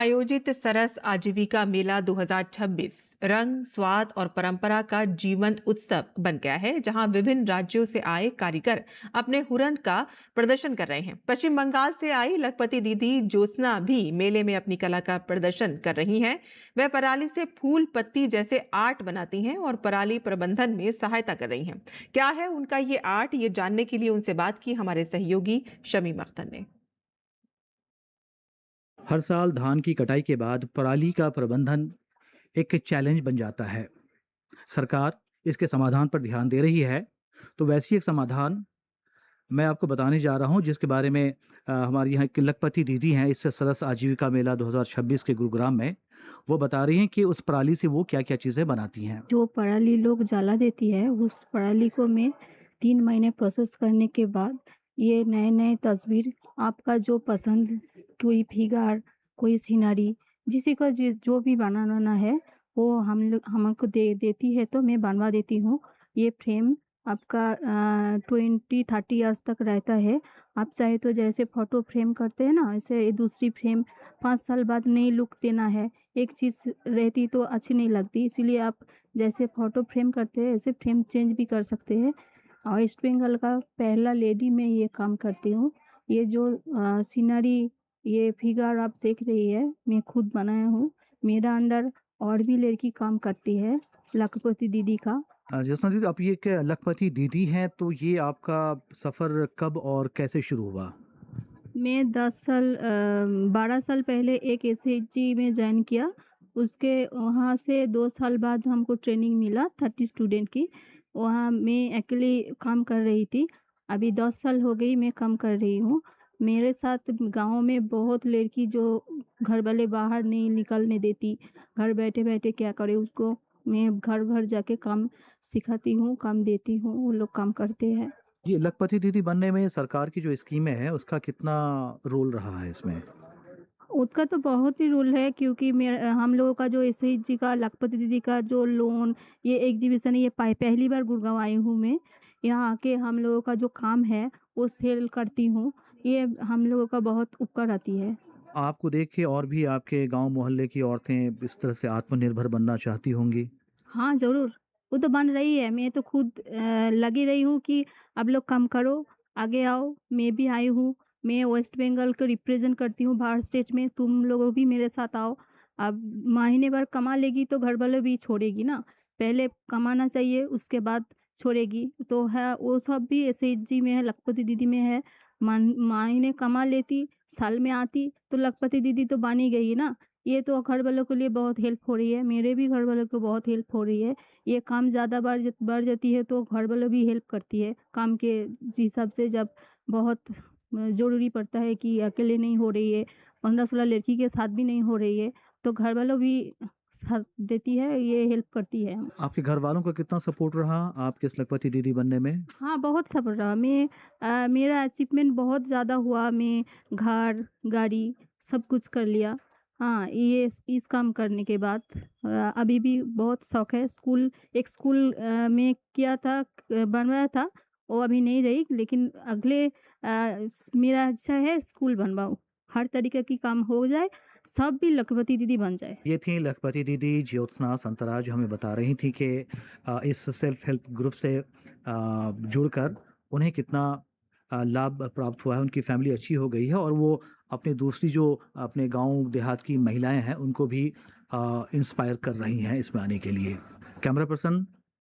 आयोजित सरस आजीविका मेला 2026 रंग, स्वाद और परंपरा का जीवन उत्सव बन गया है, जहां विभिन्न राज्यों से आए कारीगर अपने हुनर का प्रदर्शन कर रहे हैं। पश्चिम बंगाल से आई लखपति दीदी ज्योत्सना भी मेले में अपनी कला का प्रदर्शन कर रही हैं। वह पराली से फूल पत्ती जैसे आर्ट बनाती हैं और पराली प्रबंधन में सहायता कर रही हैं। क्या है उनका ये आर्ट, ये जानने के लिए उनसे बात की हमारे सहयोगी शमीम अख्तर ने। हर साल धान की कटाई के बाद पराली का प्रबंधन एक चैलेंज बन जाता है। सरकार इसके समाधान पर ध्यान दे रही है। तो वैसी एक समाधान मैं आपको बताने जा रहा हूँ, जिसके बारे में हमारी यहाँ की लखपति दीदी हैं इस सरस आजीविका मेला 2026 के गुरुग्राम में। वो बता रही हैं कि उस पराली से वो क्या क्या चीज़ें बनाती हैं। जो पराली लोग जला देती है, उस पराली को मैं 3 महीने प्रोसेस करने के बाद ये नए-नए तस्वीर आपका जो पसंद, कोई फिगर, कोई सीनरी, जिसी को जो भी बनाना है, वो हमको दे देती है तो मैं बनवा देती हूँ। ये फ्रेम आपका 20-30 इयर्स तक रहता है। आप चाहे तो जैसे फ़ोटो फ्रेम करते हैं ना, ऐसे ये दूसरी फ्रेम 5 साल बाद नई लुक देना है, एक चीज़ रहती तो अच्छी नहीं लगती, इसीलिए आप जैसे फ़ोटो फ्रेम करते हैं, ऐसे फ्रेम चेंज भी कर सकते हैं। और वेस्ट बंगाल का पहला लेडी मैं ये काम करती हूँ। ये जो सीनरी, ये फिगर आप देख रही है, मैं खुद बनाया हूँ। मेरा अंडर और भी लड़की काम करती है, लखपति दीदी का। ज्योत्सना दीदी, आप ये क्या लखपति दीदी हैं, तो ये आपका सफ़र कब और कैसे शुरू हुआ? मैं 12 साल पहले एक एसएचजी में जॉइन किया। उसके वहाँ से 2 साल बाद हमको ट्रेनिंग मिला 30 स्टूडेंट की। वहाँ मैं अकेली काम कर रही थी। अभी 10 साल हो गई मैं काम कर रही हूँ। मेरे साथ गाँव में बहुत लड़की जो घर वाले बाहर नहीं निकलने देती, घर बैठे-बैठे क्या करे उसको मैं घर-घर जाके काम सिखाती हूँ, काम देती हूँ, वो लोग काम करते हैं। ये लखपति दीदी बनने में सरकार की जो स्कीमें हैं, उसका कितना रोल रहा है इसमें? उसका तो बहुत ही रोल है, क्योंकि हम लोगों का जो एसएचजी का लखपति दीदी का जो लोन, ये एग्जीबिशन है, ये पहली बार गुड़गाँव आई हूँ मैं। यहाँ आके हम लोगों का जो काम है वो सेल करती हूँ। ये हम लोगों का बहुत उपकार आती है। आपको देख के और भी आपके गाँव मोहल्ले की औरतें इस तरह से आत्मनिर्भर बनना चाहती होंगी। हाँ, ज़रूर। वो तो बन रही है। मैं तो खुद लगी रही हूँ कि आप लोग काम करो, आगे आओ। मैं भी आई हूँ। मैं वेस्ट बंगाल को रिप्रेज़ेंट करती हूँ बाहर स्टेट में। तुम लोग भी मेरे साथ आओ। अब महीने भर कमा लेगी तो घर वाले भी छोड़ेगी ना। पहले कमाना चाहिए, उसके बाद छोड़ेगी। तो है, वो सब भी एसएचजी में है, लखपति दीदी में है। महीने कमा लेती, साल में आती तो लखपति दीदी तो बन ही गई ना। ये तो घर वालों के लिए बहुत हेल्प हो रही है, मेरे भी घर वालों को बहुत हेल्प हो रही है। ये काम ज़्यादा बढ़ जाती है तो घर वालों भी हेल्प करती है, काम के हिसाब से जब बहुत ज़रूरी पड़ता है कि अकेले नहीं हो रही है, 15-16 लड़की के साथ भी नहीं हो रही है, तो घर वालों भी साथ देती है, ये हेल्प करती है। आपके घर वालों का कितना सपोर्ट रहा आपके इस लखपति दीदी बनने में? हाँ, बहुत सफल रहा। मेरा अचीवमेंट बहुत ज़्यादा हुआ। मैं घर, गाड़ी सब कुछ कर लिया। हाँ, ये इस काम करने के बाद अभी भी बहुत शौक है। एक स्कूल में किया था, बनवाया था, वो अभी नहीं रही, लेकिन मेरा इच्छा है स्कूल बनवाऊँ। हर तरीके की काम हो जाए, सब भी लखपति दीदी बन जाए। ये थी लखपति दीदी ज्योत्सना संतरा, जो हमें बता रही थी कि इस सेल्फ हेल्प ग्रुप से जुड़कर उन्हें कितना लाभ प्राप्त हुआ है, उनकी फैमिली अच्छी हो गई है और वो अपनी दूसरी जो अपने गांव देहात की महिलाएं हैं उनको भी इंस्पायर कर रही हैं इसमें आने के लिए। Camera person